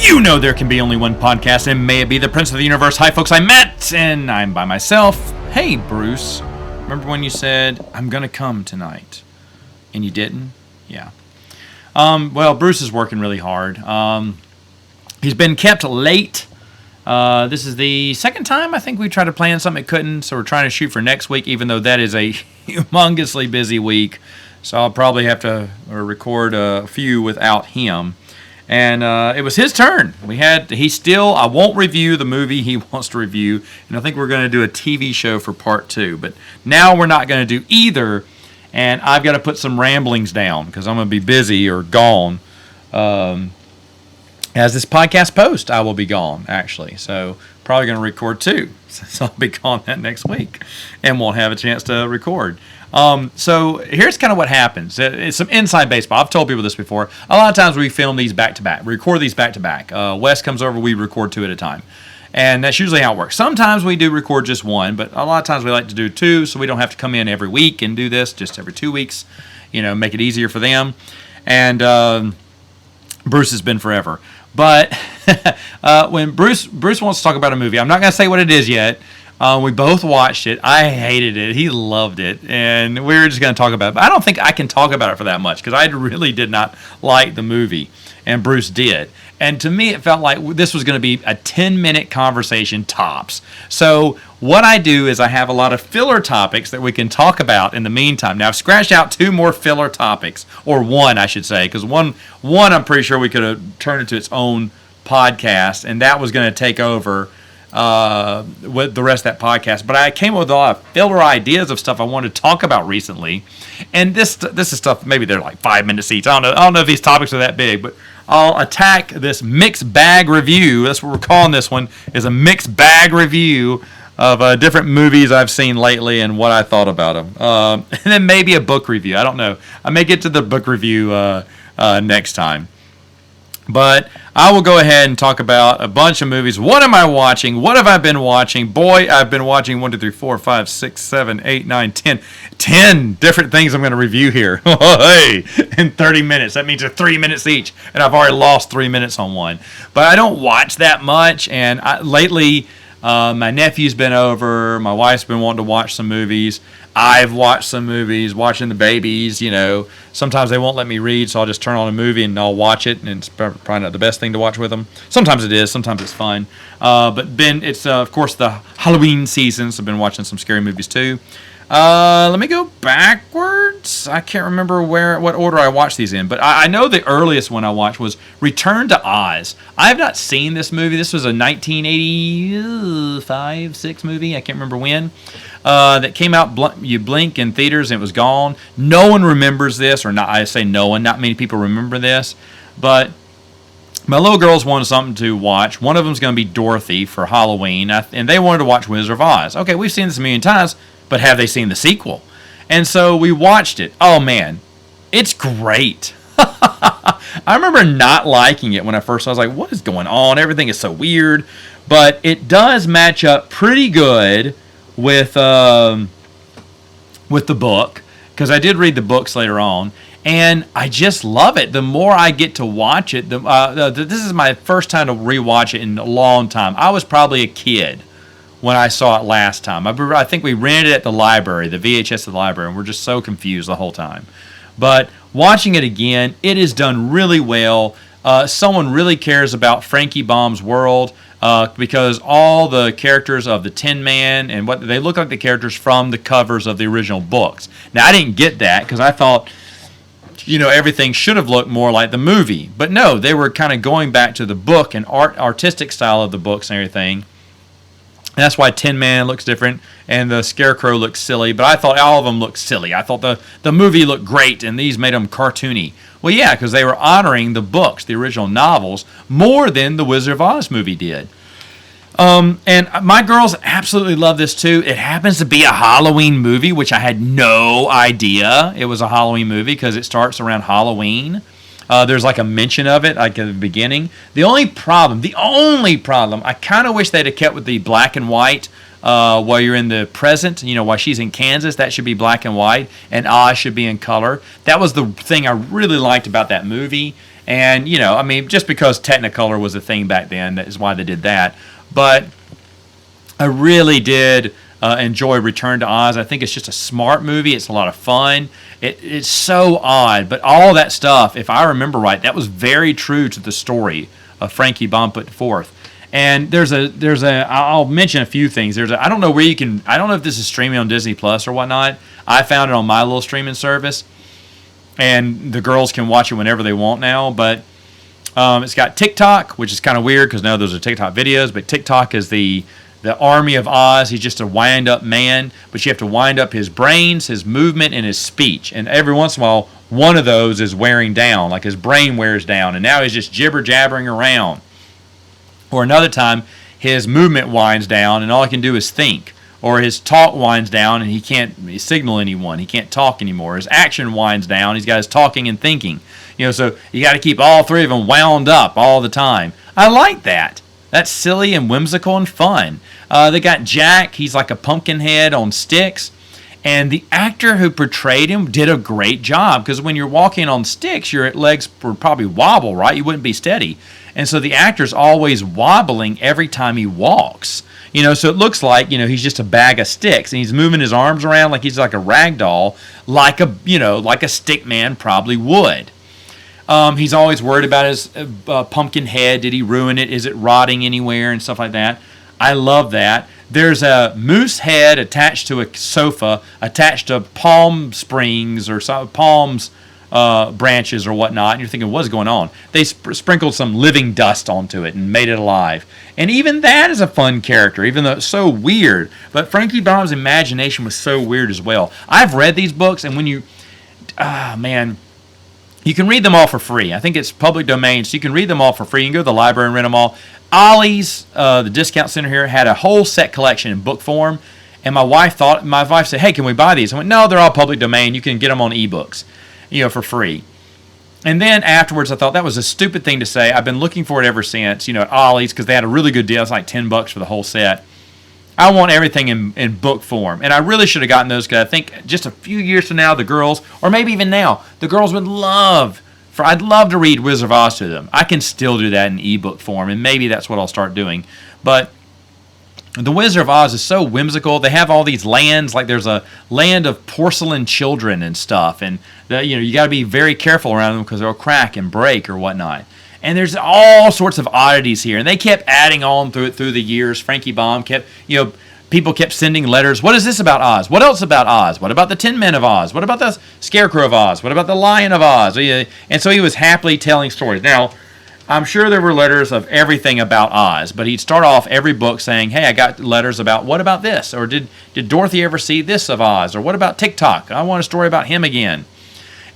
You know there can be only one podcast, and may it be the Prince of the Universe. Hi, folks, I met, and I'm by myself. Hey, Bruce. Remember when you said, I'm going to come tonight? And you didn't? Yeah. Well, Bruce is working really hard. He's been kept late. This is the second time I think we tried to plan something it couldn't, so we're trying to shoot for next week, even though that is a humongously busy week. So I'll probably have to record a few without him. And it was his turn. I won't review the movie he wants to review, and I think we're going to do a TV show for part 2. But now we're not going to do either, and I've got to put some ramblings down because I'm going to be busy or gone. As this podcast posts, I will be gone, actually. So probably going to record 2, since I'll be gone that next week and won't have a chance to record. So here's kind of what happens. It's some inside baseball. I've told people this before. A lot of times we film these back-to-back, record these back-to-back. Wes comes over, we record 2 at a time. And that's usually how it works. Sometimes we do record just 1, but a lot of times we like to do 2 so we don't have to come in every week and do this, just every 2 weeks, make it easier for them. And Bruce has been forever. But when Bruce wants to talk about a movie, I'm not going to say what it is yet. We both watched it. I hated it. He loved it. And we were just going to talk about it. But I don't think I can talk about it for that much because I really did not like the movie. And Bruce did. And to me, it felt like this was going to be a 10-minute conversation tops. So what I do is I have a lot of filler topics that we can talk about in the meantime. Now, I've scratched out 2 more filler topics. Or 1, I should say. Because one I'm pretty sure we could have turned into its own podcast. And that was going to take over with the rest of that podcast. But I came up with a lot of filler ideas of stuff I wanted to talk about recently. And this is stuff, maybe they're like 5 minutes each. I don't know if these topics are that big, but I'll attack this mixed bag review. That's what we're calling this one, is a mixed bag review of different movies I've seen lately and what I thought about them. And then maybe a book review. I don't know. I may get to the book review next time. But I will go ahead and talk about a bunch of movies. What am I watching? What have I been watching? Boy, I've been watching 1, 2, 3, 4, 5, 6, 7, 8, 9, 10. 10 different things I'm going to review here. Hey, in 30 minutes. That means they're 3 minutes each. And I've already lost 3 minutes on one. But I don't watch that much. And lately, my nephew's been over. My wife's been wanting to watch some movies. I've watched some movies, watching the babies, Sometimes they won't let me read, so I'll just turn on a movie and I'll watch it, and it's probably not the best thing to watch with them. Sometimes it is, sometimes it's fun. But it's, of course, the Halloween season, so I've been watching some scary movies too. Let me go backwards. I can't remember what order I watched these in, but I know the earliest one I watched was Return to Oz. I have not seen this movie. This was a 1985, 6 movie. I can't remember when. That came out, you blink in theaters and it was gone. No one remembers this, or not. I say no one. Not many people remember this, but my little girls wanted something to watch. One of them's going to be Dorothy for Halloween, and they wanted to watch Wizard of Oz. Okay, we've seen this a million times, but have they seen the sequel? And so we watched it. Oh man, it's great. I remember not liking it when I first saw it. I was like, what is going on? Everything is so weird. But it does match up pretty good with the book, because I did read the books later on, and I just love it. The more I get to watch it, this is my first time to rewatch it in a long time. I was probably a kid when I saw it last time. I think we rented it at the library, the VHS at the library, and we're just so confused the whole time. But watching it again, it is done really well. Someone really cares about Frankie Baum's world. Because all the characters of the Tin Man and what they look like the characters from the covers of the original books. Now, I didn't get that because I thought, everything should have looked more like the movie. But no, they were kind of going back to the book and artistic style of the books and everything. And that's why Tin Man looks different and the Scarecrow looks silly. But I thought all of them looked silly. I thought the movie looked great and these made them cartoony. Well, yeah, because they were honoring the books, the original novels, more than the Wizard of Oz movie did. And my girls absolutely love this too. It happens to be a Halloween movie, which I had no idea it was a Halloween movie because it starts around Halloween. There's like a mention of it, like at the beginning. The only problem, I kind of wish they'd have kept with the black and white while you're in the present. While she's in Kansas, that should be black and white, and Oz should be in color. That was the thing I really liked about that movie. And, I mean, just because Technicolor was a thing back then, that is why they did that. But I really did enjoy Return to Oz. I think it's just a smart movie. It's a lot of fun. It's so odd, but all that stuff, if I remember right, that was very true to the story of Frankie Baum put forth. And I'll mention a few things. I don't know where you can, I don't know if this is streaming on Disney Plus or whatnot. I found it on my little streaming service, and the girls can watch it whenever they want now. But it's got TikTok, which is kind of weird because now those are TikTok videos. But TikTok is the army of Oz. He's just a wind-up man, but you have to wind up his brains, his movement, and his speech. And every once in a while, one of those is wearing down, like his brain wears down, and now he's just jibber-jabbering around. Or another time, his movement winds down, and all he can do is think. Or his talk winds down, and he can't signal anyone. He can't talk anymore. His action winds down. He's got his talking and thinking. So you got to keep all three of them wound up all the time. I like that. That's silly and whimsical and fun. They got Jack. He's like a pumpkin head on sticks. And the actor who portrayed him did a great job, because when you're walking on sticks, your legs would probably wobble, right? You wouldn't be steady. And so the actor's always wobbling every time he walks. So it looks like, he's just a bag of sticks, and he's moving his arms around like he's like a rag doll, like a stick man probably would. He's always worried about his pumpkin head. Did he ruin it? Is it rotting anywhere and stuff like that? I love that. There's a moose head attached to a sofa, attached to palm springs or palms branches or whatnot. And you're thinking, what's going on? They sprinkled some living dust onto it and made it alive. And even that is a fun character, even though it's so weird. But Frankie Baum's imagination was so weird as well. I've read these books, and when you can read them all for free. I think it's public domain, so you can read them all for free. You can go to the library and rent them all. Ollie's, the discount center here, had a whole set collection in book form, and my wife said, "Hey, can we buy these?" I went, "No, they're all public domain. You can get them on ebooks, for free." And then afterwards, I thought that was a stupid thing to say. I've been looking for it ever since, at Ollie's, because they had a really good deal. It's like $10 for the whole set. I want everything in book form, and I really should have gotten those, because I think just a few years from now, the girls, or maybe even now, the girls would I'd love to read Wizard of Oz to them. I can still do that in ebook form, and maybe that's what I'll start doing. But the Wizard of Oz is so whimsical. They have all these lands, like there's a land of porcelain children and stuff, and you got to be very careful around them because they'll crack and break or whatnot. And there's all sorts of oddities here, and they kept adding on through the years. Frankie Baum kept, people kept sending letters. What is this about Oz? What else about Oz? What about the Tin Men of Oz? What about the Scarecrow of Oz? What about the Lion of Oz? And so he was happily telling stories. Now, I'm sure there were letters of everything about Oz, but he'd start off every book saying, "Hey, I got letters about, what about this? Or did Dorothy ever see this of Oz? Or what about TikTok? I want a story about him again."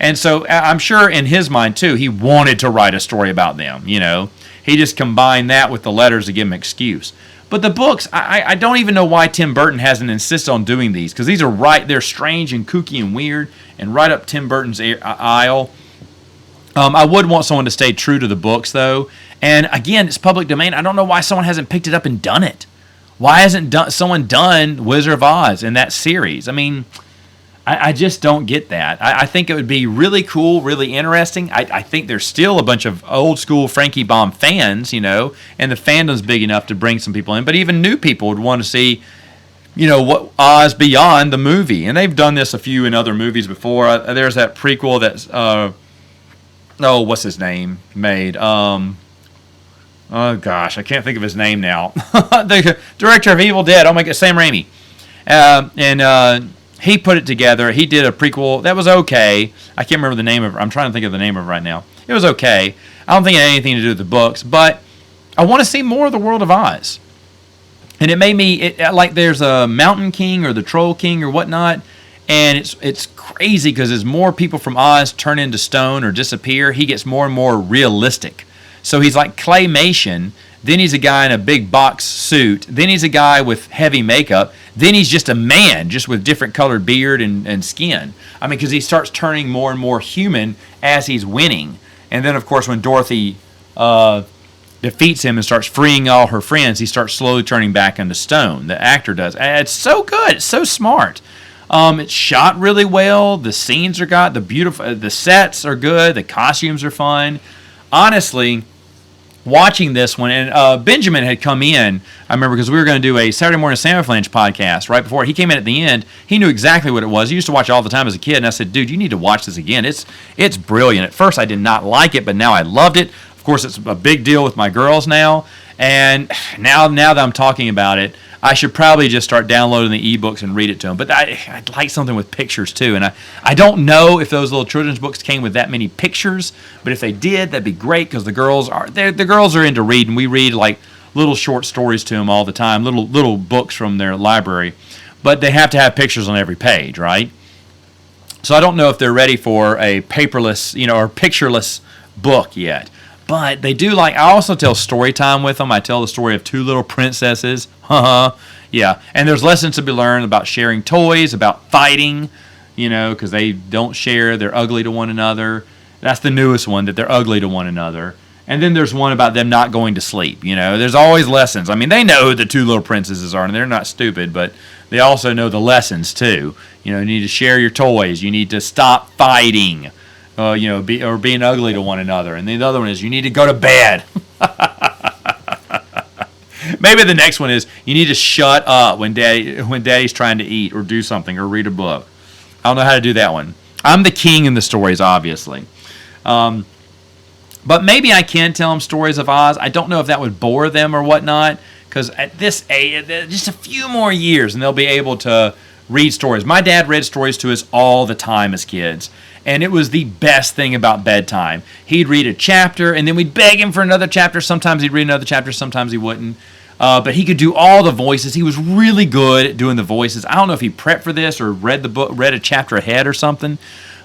And so I'm sure in his mind, too, he wanted to write a story about them, He just combined that with the letters to give him an excuse. But the books, I don't even know why Tim Burton hasn't insisted on doing these, because these are they're strange and kooky and weird, and right up Tim Burton's aisle. I would want someone to stay true to the books, though. And again, it's public domain. I don't know why someone hasn't picked it up and done it. Why hasn't someone done Wizard of Oz in that series? I mean, I just don't get that. I think it would be really cool, really interesting. I think there's still a bunch of old school Frankie Baum fans, and the fandom's big enough to bring some people in. But even new people would want to see, what Oz beyond the movie. And they've done this a few in other movies before. There's that prequel that's, what's his name, made. Oh gosh, I can't think of his name now. The director of Evil Dead. Oh my God, Sam Raimi. He put it together. He did a prequel that was okay. I can't remember the name of it. I'm trying to think of the name of it right now. It was okay. I don't think it had anything to do with the books, but I want to see more of the world of Oz. And it made me, like there's a Mountain King or the Troll King or whatnot, and it's crazy because as more people from Oz turn into stone or disappear, he gets more and more realistic. So he's like claymation. Then he's a guy in a big box suit. Then he's a guy with heavy makeup. Then he's just a man, just with different colored beard and skin. I mean, because he starts turning more and more human as he's winning. And then, of course, when Dorothy defeats him and starts freeing all her friends, he starts slowly turning back into stone. The actor does. And it's so good. It's so smart. It's shot really well. The scenes are the sets are good. The costumes are fun. honestly, watching this one, and Benjamin had come in, I remember, because we were going to do a Saturday Morning Sandwich Flinch podcast right before. He came in at the end. He knew exactly what it was. He used to watch it all the time as a kid, and I said, dude, you need to watch this again. It's brilliant. At first, I did not like it, but now I loved it. Of course, it's a big deal with my girls now, and now that I'm talking about it, I should probably just start downloading the ebooks and read it to them. But I'd like something with pictures too. And I don't know if those little children's books came with that many pictures, but if they did, that'd be great, because the girls are into reading. We read like little short stories to them all the time, little books from their library, but they have to have pictures on every page, right? So I don't know if they're ready for a paperless, or pictureless book yet. But they do like, I also tell story time with them. I tell the story of two little princesses. Yeah. And there's lessons to be learned about sharing toys, about fighting, because they don't share. They're ugly to one another. That's the newest one, that they're ugly to one another. And then there's one about them not going to sleep. There's always lessons. I mean, they know who the two little princesses are, and they're not stupid, but they also know the lessons too. You need to share your toys. You need to stop fighting. Being ugly to one another. And the other one is, you need to go to bed. Maybe the next one is, you need to shut up when daddy's trying to eat or do something or read a book. I don't know how to do that one. I'm the king in the stories, obviously. But maybe I can tell them stories of Oz. I don't know if that would bore them or whatnot, because at this age, just a few more years, and they'll be able to read stories. My dad read stories to us all the time as kids, and it was the best thing about bedtime. He'd read a chapter, and then we'd beg him for another chapter. Sometimes he'd read another chapter, sometimes he wouldn't. But he could do all the voices. He was really good at doing the voices. I don't know if he prepped for this or read a chapter ahead or something,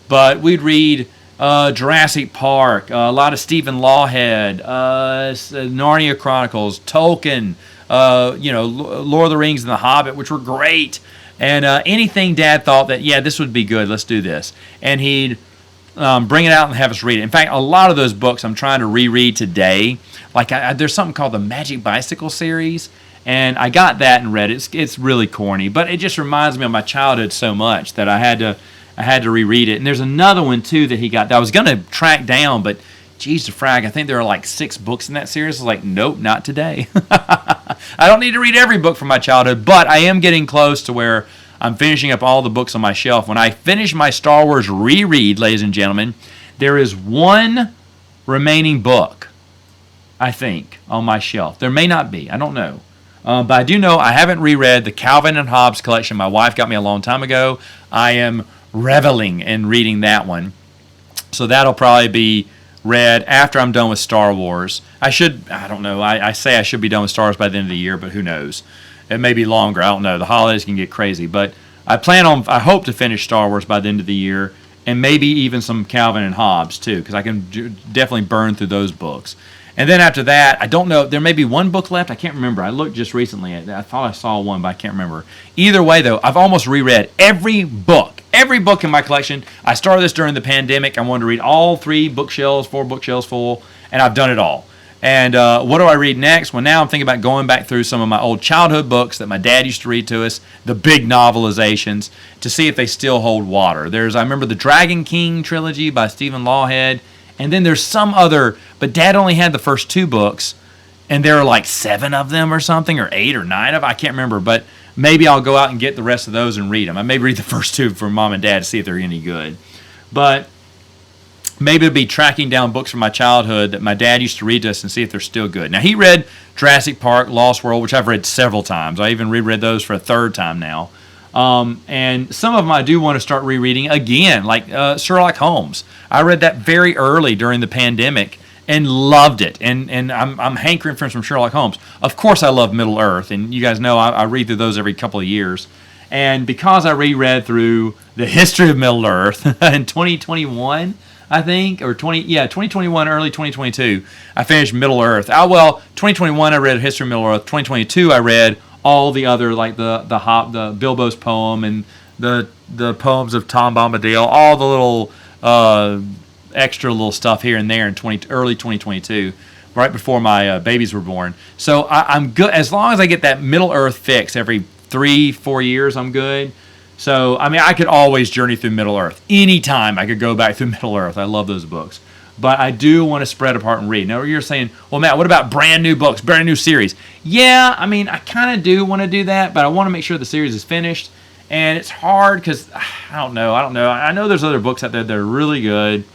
but we'd read Jurassic Park, a lot of Stephen Lawhead, Narnia Chronicles, Tolkien, Lord of the Rings and The Hobbit, which were great. And anything Dad thought that, yeah, this would be good, let's do this. And he'd bring it out and have us read it. In fact, a lot of those books I'm trying to reread today. Like there's something called the Magic Bicycle series, and I got that and read it. It's really corny, but it just reminds me of my childhood so much that I had to reread it. And there's another one too that he got that I was going to track down, but geez, the frag, I think there are like 6 books in that series. I was like, nope, not today. I don't need to read every book from my childhood, but I am getting close to where I'm finishing up all the books on my shelf. When I finish my Star Wars reread, ladies and gentlemen, there is one remaining book, I think, on my shelf. There may not be. I don't know. But I do know I haven't reread the Calvin and Hobbes collection my wife got me a long time ago. I am reveling in reading that one. So that'll probably be read after I'm done with Star Wars. I don't know. I say I should be done with Star Wars by the end of the year, but who knows? It may be longer. I don't know. The holidays can get crazy. But I hope to finish Star Wars by the end of the year, and maybe even some Calvin and Hobbes too, because I can definitely burn through those books. And then after that, I don't know. There may be one book left. I can't remember. I looked just recently. I thought I saw one, but I can't remember. Either way, though, I've almost reread every book in my collection. I started this during the pandemic. I wanted to read all 4 bookshelves full, and I've done it all. And what do I read next? Well, now I'm thinking about going back through some of my old childhood books that my dad used to read to us, the big novelizations, to see if they still hold water. I remember the Dragon King trilogy by Stephen Lawhead. And then there's some other, but Dad only had the first 2 books, and there are like 7 of them or something, or 8 or 9 of them. I can't remember, but maybe I'll go out and get the rest of those and read them. I may read the first 2 for Mom and Dad to see if they're any good. But maybe it'll be tracking down books from my childhood that my dad used to read to us and see if they're still good. Now, he read Jurassic Park, Lost World, which I've read several times. I even reread those for a 3rd time now. And some of them I do want to start rereading again, like Sherlock Holmes. I read that very early during the pandemic and loved it. And I'm hankering for some Sherlock Holmes. Of course, I love Middle Earth, and you guys know I read through those every couple of years. And because I reread through the history of Middle Earth in 2021, I think, or 2021, early 2022, I finished Middle Earth. 2021 I read History of Middle Earth. 2022 I read all the other, like the Bilbo's poem and the poems of Tom Bombadil, all the little extra little stuff here and there in early 2022, right before my babies were born. So I'm good as long as I get that Middle Earth fix every 3-4 years. I'm good. So I mean, I could always journey through Middle Earth anytime. I could go back through Middle Earth. I love those books. but I do want to spread apart and read. Now you're saying, well, Matt, what about brand new books, brand new series? Yeah, I mean, I kind of do want to do that, but I want to make sure the series is finished. And it's hard because I don't know. I know there's other books out there that are really good,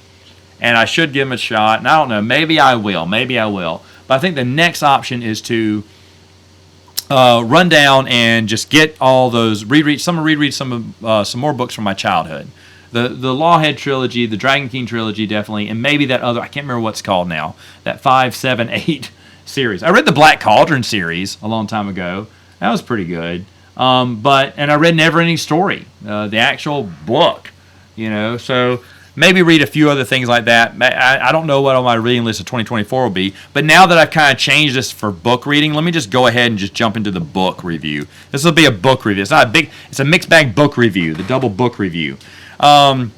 and I should give them a shot. And I don't know. Maybe I will. But I think the next option is to run down and just get all those reread some more books from my childhood. The Lawhead trilogy, the Dragon King trilogy, definitely, and maybe that other, I can't remember what it's called now, that 5, 7, 8 series. I read the Black Cauldron series a long time ago. That was pretty good. And I read Neverending Story, the actual book, so maybe read a few other things like that. I don't know what on my reading list of 2024 will be, but now that I've kind of changed this for book reading, let me just go ahead and just jump into the book review. This will be a book review. It's a mixed bag book review, the double book review. One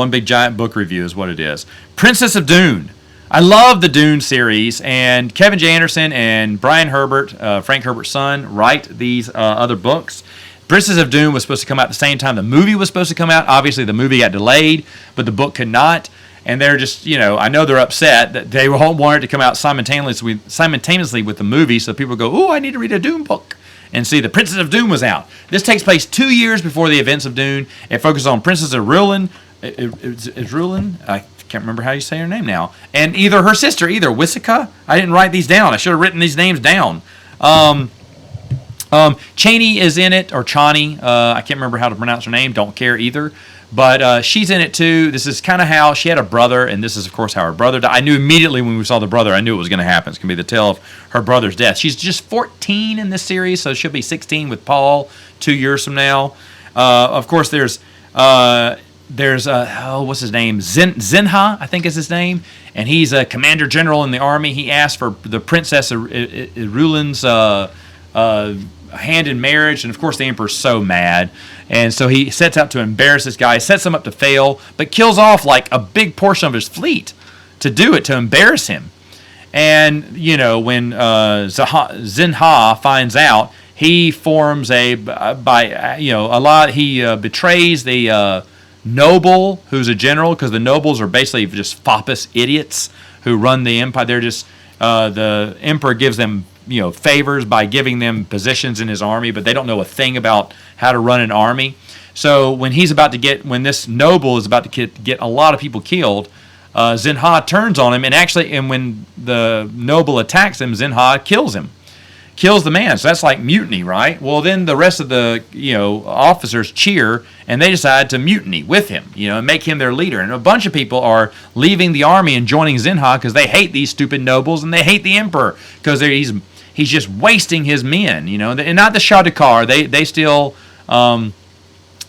big giant book review is what it is. Princess of Dune. I love the Dune series, and Kevin J. Anderson and Brian Herbert, Frank Herbert's son, write these other books. Princess of Dune was supposed to come out at the same time the movie was supposed to come out. Obviously, the movie got delayed, but the book could not. And they're just, I know they're upset that they wanted it to come out simultaneously with the movie, so people go, "Ooh, I need to read a Dune book." And see, the Princess of Dune was out. This takes place 2 years before the events of Dune. It focuses on Princess Irulan. I can't remember how you say her name now. And her sister, Wisika. I didn't write these down. I should have written these names down. Chani is in it, or Chani. I can't remember how to pronounce her name. Don't care either. But she's in it too. This is kind of how she had a brother, and this is, of course, how her brother died. I knew immediately when we saw the brother, I knew it was going to happen. It's going to be the tale of her brother's death. She's just 14 in this series, so she'll be 16 with Paul 2 years from now. Of course, there's what's his name? Zinha, I think is his name, and he's a commander general in the army. He asked for the Princess Irulan's hand in marriage, and of course the Emperor's so mad, and so he sets out to embarrass this guy, sets him up to fail, but kills off like a big portion of his fleet to do it, to embarrass him. And when Zinha finds out, he forms he betrays the noble who's a general, because the nobles are basically just foppus idiots who run the empire. They're just the Emperor gives them favors by giving them positions in his army, but they don't know a thing about how to run an army. So when this noble is about to get a lot of people killed, Zinha turns on him, and when the noble attacks him, Zinha kills the man. So that's like mutiny, right? Well, then the rest of the officers cheer, and they decide to mutiny with him, and make him their leader. And a bunch of people are leaving the army and joining Zinha because they hate these stupid nobles and they hate the Emperor because he's just wasting his men, and not the Shah Dakar. They still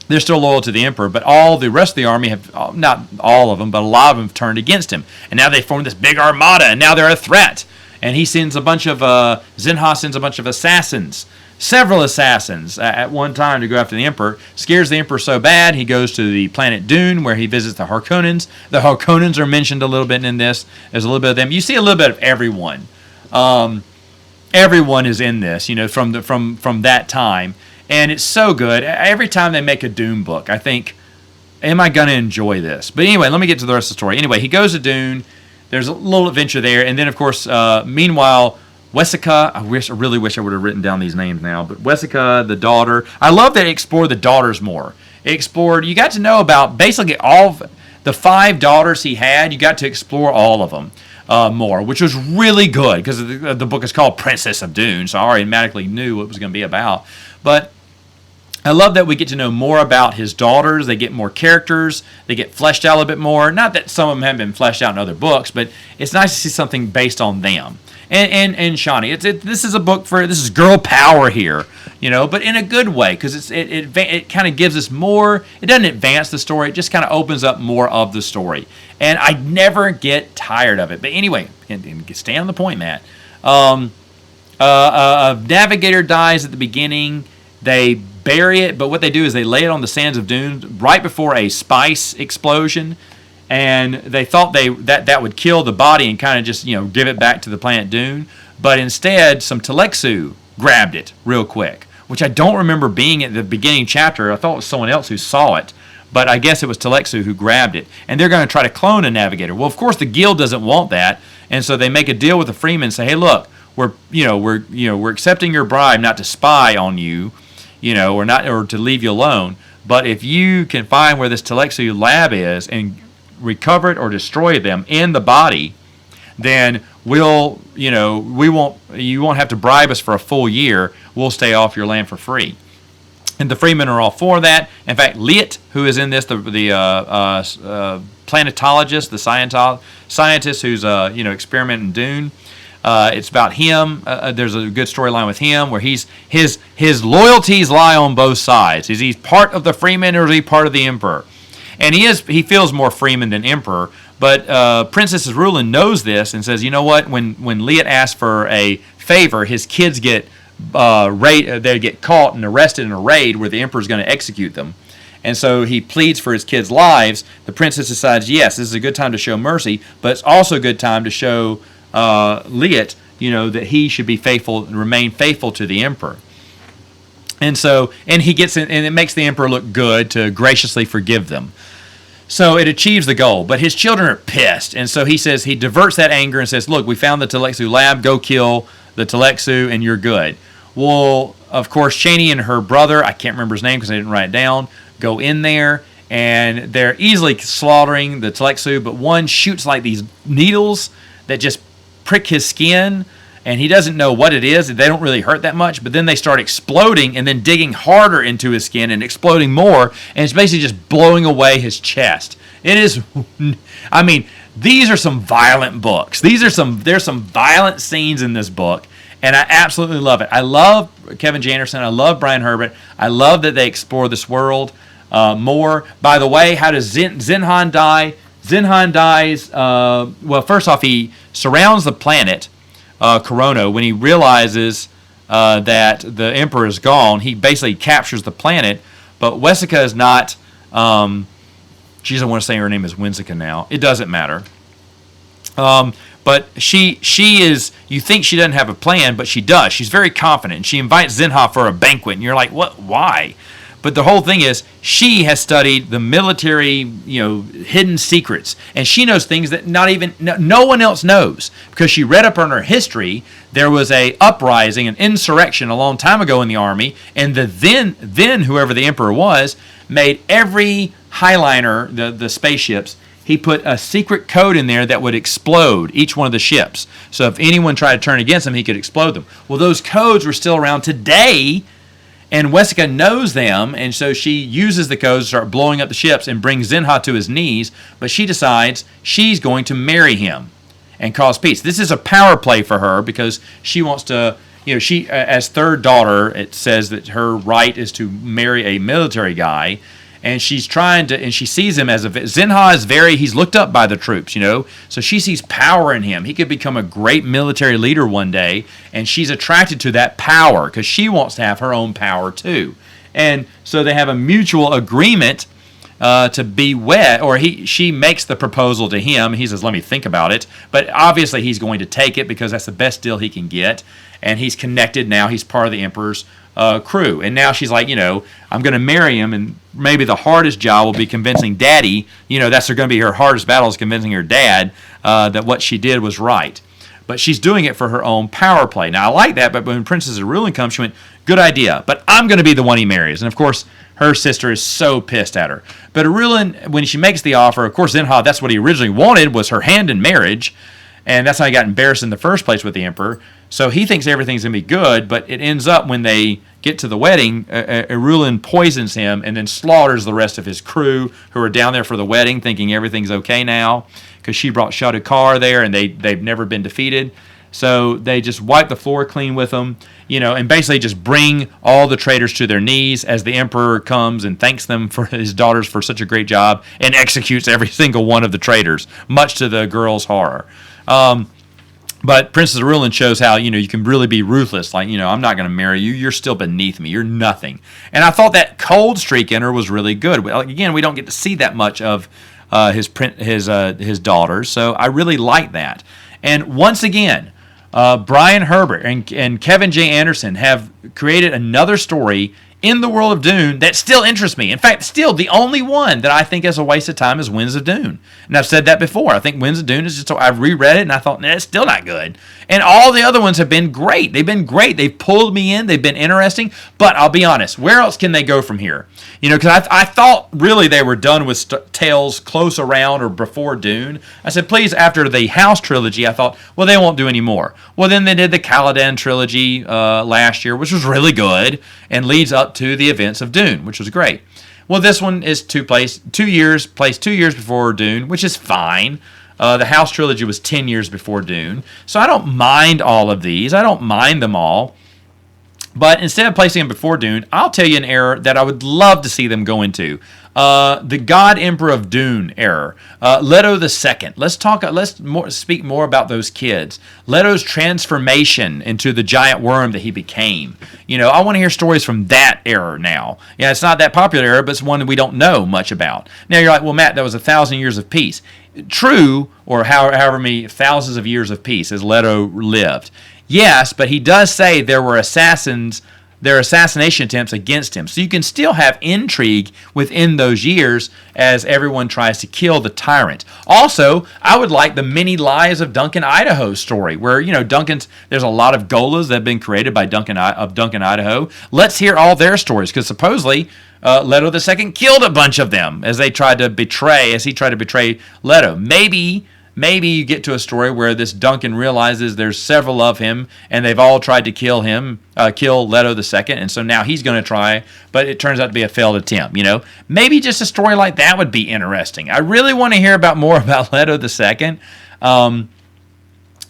they're still loyal to the Emperor, but all the rest of the army have, not all of them, but a lot of them have turned against him, and now they formed this big armada, and now they're a threat. And he sends Zinha sends a bunch of assassins, several assassins at one time to go after the Emperor. Scares the Emperor so bad, he goes to the planet Dune, where he visits the Harkonnens. The Harkonnens are mentioned a little bit in this. There's a little bit of them. You see a little bit of everyone. Everyone is in this, from that time. And it's so good. Every time they make a Dune book, I think, am I going to enjoy this? But anyway, let me get to the rest of the story. Anyway, he goes to Dune. There's a little adventure there. And then, of course, meanwhile, Wisika, I really wish I would have written down these names now, but Wisika, the daughter. I love that it explored the daughters more. You got to know about basically all of the 5 daughters he had. You got to explore all of them more, which was really good because the book is called Princess of Dune, so I already automatically knew what it was going to be about. But I love that we get to know more about his daughters. They get more characters. They get fleshed out a little bit more. Not that some of them haven't been fleshed out in other books, but it's nice to see something based on them. And Shani, this is girl power here, but in a good way, because it kind of gives us more. It doesn't advance the story. It just kind of opens up more of the story, and I never get tired of it. But anyway, and stay on the point, Matt. A navigator dies at the beginning. They bury it, but what they do is they lay it on the sands of Dune right before a spice explosion. And they thought that would kill the body and kind of just give it back to the planet Dune, but instead some Telexu grabbed it real quick, which I don't remember being at the beginning chapter. I thought it was someone else who saw it, but I guess it was Telexu who grabbed it, and they're going to try to clone a navigator. Well, of course, the guild doesn't want that, and so they make a deal with the Freemen and say, "Hey, look, we're accepting your bribe not to spy on you, or to leave you alone. But if you can find where this Telexu lab is and recover it or destroy them in the body, then you won't have to bribe us for a full year. We'll stay off your land for free." And the Freemen are all for that. In fact, Liet, who is in this, the planetologist, the scientist who's experimenting in Dune, it's about him. There's a good storyline with him where his loyalties lie on both sides. Is he part of the Freemen or is he part of the Emperor? And he feels more Freeman than Emperor. But Princess Rulin knows this and says, you know what? When Liet asks for a favor, his kids get they get caught and arrested in a raid where the Emperor's going to execute them. And so he pleads for his kids' lives. The princess decides, yes, this is a good time to show mercy, but it's also a good time to show Liet, that he should be faithful and remain faithful to the Emperor. And so, and he gets in, and it makes the Emperor look good to graciously forgive them. So it achieves the goal, but his children are pissed. And so he diverts that anger and says, look, we found the Telexu lab, go kill the Telexu and you're good. Well, of course, Chani and her brother, I can't remember his name because I didn't write it down, go in there, and they're easily slaughtering the Telexu, but one shoots like these needles that just prick his skin, and he doesn't know what it is. They don't really hurt that much, but then they start exploding and then digging harder into his skin and exploding more, and it's basically just blowing away his chest. It is, these are some violent books. There's some violent scenes in this book, and I absolutely love it. I love Kevin J. Anderson. I love Brian Herbert. I love that they explore this world more. By the way, how does Zinhan die? Zinhan dies, first off, he surrounds the planet, Corona. When he realizes that the Emperor is gone, he basically captures the planet, but Wesica is not, she doesn't want to say her name is Winsica now. It doesn't matter. But she is, you think she doesn't have a plan, but she does. She's very confident. She invites Zinha for a banquet, and you're like, what? Why? But the whole thing is, she has studied the military, hidden secrets, and she knows things that no one else knows, because she read up on her history. There was a uprising, an insurrection a long time ago in the army, and then whoever the Emperor was made every Highliner, the spaceships, he put a secret code in there that would explode each one of the ships. So if anyone tried to turn against him, he could explode them. Well, those codes were still around today, and Wesica knows them, and so she uses the codes to start blowing up the ships and brings Zinha to his knees, but she decides she's going to marry him and cause peace. This is a power play for her because she wants to, she, as third daughter, it says that her right is to marry a military guy, and she's trying to, and she sees him as Zinha is he's looked up by the troops, so she sees power in him. He could become a great military leader one day, and she's attracted to that power because she wants to have her own power too. And so they have a mutual agreement to be wed, or she makes the proposal to him. He says, let me think about it. But obviously he's going to take it because that's the best deal he can get. And he's connected now. He's part of the Emperor's crew. And now she's like, I'm going to marry him, and maybe the hardest job will be convincing Daddy, that's going to be her hardest battle, is convincing her dad that what she did was right. But she's doing it for her own power play. Now, I like that, but when Princess Rulin comes, she went, good idea, but I'm going to be the one he marries. And, of course, her sister is so pissed at her. But Rulin, when she makes the offer, of course, Zinha, that's what he originally wanted, was her hand in marriage. And that's how he got embarrassed in the first place with the Emperor. So he thinks everything's going to be good, but it ends up when they get to the wedding, Rulin poisons him and then slaughters the rest of his crew who are down there for the wedding thinking everything's okay now because she brought Shadukar there and they've never been defeated. So they just wipe the floor clean with them, and basically just bring all the traitors to their knees as the Emperor comes and thanks them for his daughters for such a great job and executes every single one of the traitors, much to the girls' horror. But Princess Rulin shows how, you can really be ruthless. Like, I'm not going to marry you. You're still beneath me. You're nothing. And I thought that cold streak in her was really good. Again, we don't get to see that much of his daughters, so I really like that. And once again, Brian Herbert and Kevin J. Anderson have created another story in the world of Dune that still interests me. In fact, still the only one that I think is a waste of time is Winds of Dune. And I've said that before. I think Winds of Dune is just, I've reread it and I thought, nah, it's still not good. And all the other ones have been great. They've been great. They've pulled me in. They've been interesting. But I'll be honest, where else can they go from here? Because I thought really they were done with tales close around or before Dune. I said, please, after the House trilogy, I thought, well, they won't do any more. Well, then they did the Caladan trilogy last year, which was really good and leads up to the events of Dune, which was great. Well, this one is placed 2 years before Dune, which is fine. The House trilogy was 10 years before Dune. So I don't mind all of these. I don't mind them all. But instead of placing them before Dune, I'll tell you an era that I would love to see them go into. The God Emperor of Dune era. Leto II. Let's speak more about those kids. Leto's transformation into the giant worm that he became. I want to hear stories from that era now. Yeah, it's not that popular era, but it's one that we don't know much about. Now you're like, well, Matt, that was 1,000 years of peace. True, or however many thousands of years of peace as Leto lived. Yes, but he does say there were assassination attempts against him. So you can still have intrigue within those years as everyone tries to kill the tyrant. Also, I would like the Many Lives of Duncan Idaho story, where there's a lot of Golas that have been created by Duncan Idaho. Let's hear all their stories, because supposedly Leto II killed a bunch of them as he tried to betray Leto. Maybe you get to a story where this Duncan realizes there's several of him, and they've all tried to kill Leto II, and so now he's going to try, but it turns out to be a failed attempt. Maybe just a story like that would be interesting. I really want to hear more about Leto II,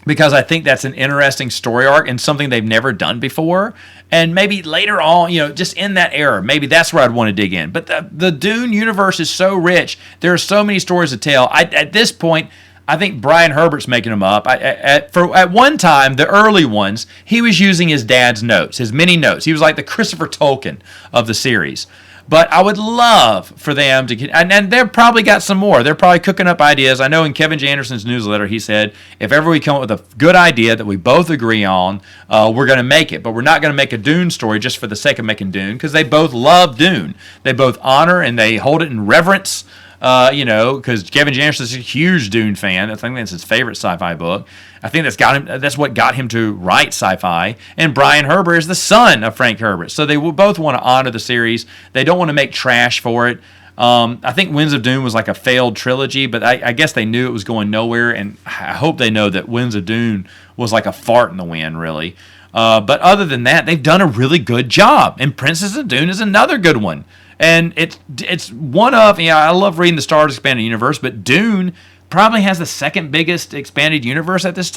because I think that's an interesting story arc and something they've never done before. And maybe later on, just in that era, maybe that's where I'd want to dig in. But the Dune universe is so rich. There are so many stories to tell. At this point, I think Brian Herbert's making them up. At one time, the early ones, he was using his dad's notes, his many notes. He was like the Christopher Tolkien of the series. But I would love for them to, and they've probably got some more. They're probably cooking up ideas. I know in Kevin J. Anderson's newsletter, he said, if ever we come up with a good idea that we both agree on, we're going to make it. But we're not going to make a Dune story just for the sake of making Dune, because they both love Dune. They both honor and they hold it in reverence. Because Kevin J. Anderson is a huge Dune fan. I think that's his favorite sci-fi book. I think that's what got him to write sci-fi. And Brian Herbert is the son of Frank Herbert. So they will both want to honor the series. They don't want to make trash for it. I think Winds of Dune was like a failed trilogy, but I guess they knew it was going nowhere, and I hope they know that Winds of Dune was like a fart in the wind, really. But other than that, they've done a really good job. And Princess of Dune is another good one. And it's one of, I love reading the Star Wars Expanded Universe, but Dune probably has the second biggest expanded universe at this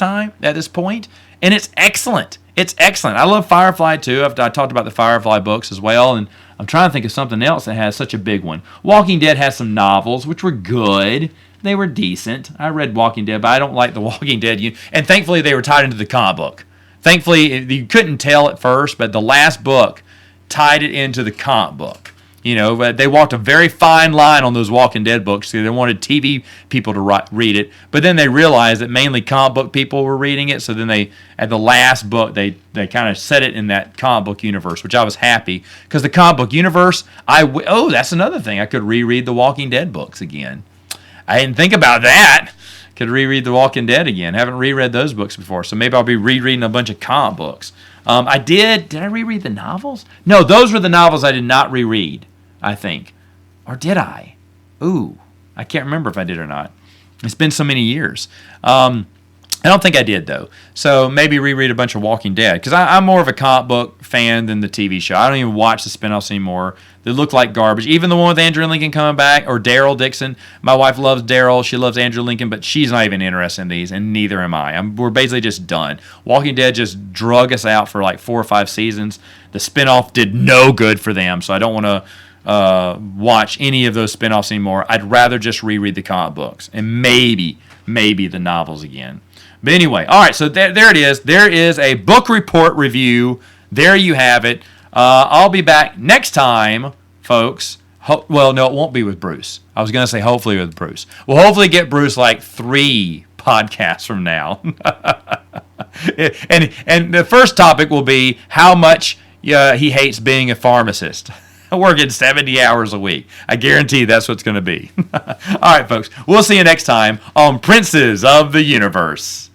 point, and it's excellent. It's excellent. I love Firefly too. I talked about the Firefly books as well, and I'm trying to think of something else that has such a big one. Walking Dead has some novels, which were good. They were decent. I read Walking Dead, but I don't like the Walking Dead. And thankfully, they were tied into the comic book. Thankfully, you couldn't tell at first, but the last book tied it into the comic book. They walked a very fine line on those Walking Dead books. They wanted TV people to read it, but then they realized that mainly comic book people were reading it. So then at the last book, they kind of set it in that comic book universe, which I was happy, because the comic book universe, that's another thing. I could reread the Walking Dead books again. I didn't think about that. Could reread the Walking Dead again. Haven't reread those books before, so maybe I'll be rereading a bunch of comic books. Did I reread the novels? No, those were the novels I did not reread, I think. Or did I? Ooh, I can't remember if I did or not. It's been so many years. I don't think I did, though. So maybe reread a bunch of Walking Dead, because I'm more of a comic book fan than the TV show. I don't even watch the spinoffs anymore. They look like garbage. Even the one with Andrew Lincoln coming back, or Daryl Dixon. My wife loves Daryl. She loves Andrew Lincoln, but she's not even interested in these, and neither am I. We're basically just done. Walking Dead just drug us out for like 4 or 5 seasons. The spinoff did no good for them, so I don't want to watch any of those spinoffs anymore. I'd rather just reread the comic books and maybe the novels again. But anyway, all right, so there it is. There is a book report review. There you have it. I'll be back next time, folks. Well, no, it won't be with Bruce. I was going to say hopefully with Bruce. We'll hopefully get Bruce like 3 podcasts from now. and the first topic will be how much yeah, he hates being a pharmacist. Working 70 hours a week. I guarantee that's what's going to be. All right, folks. We'll see you next time on Princes of the Universe.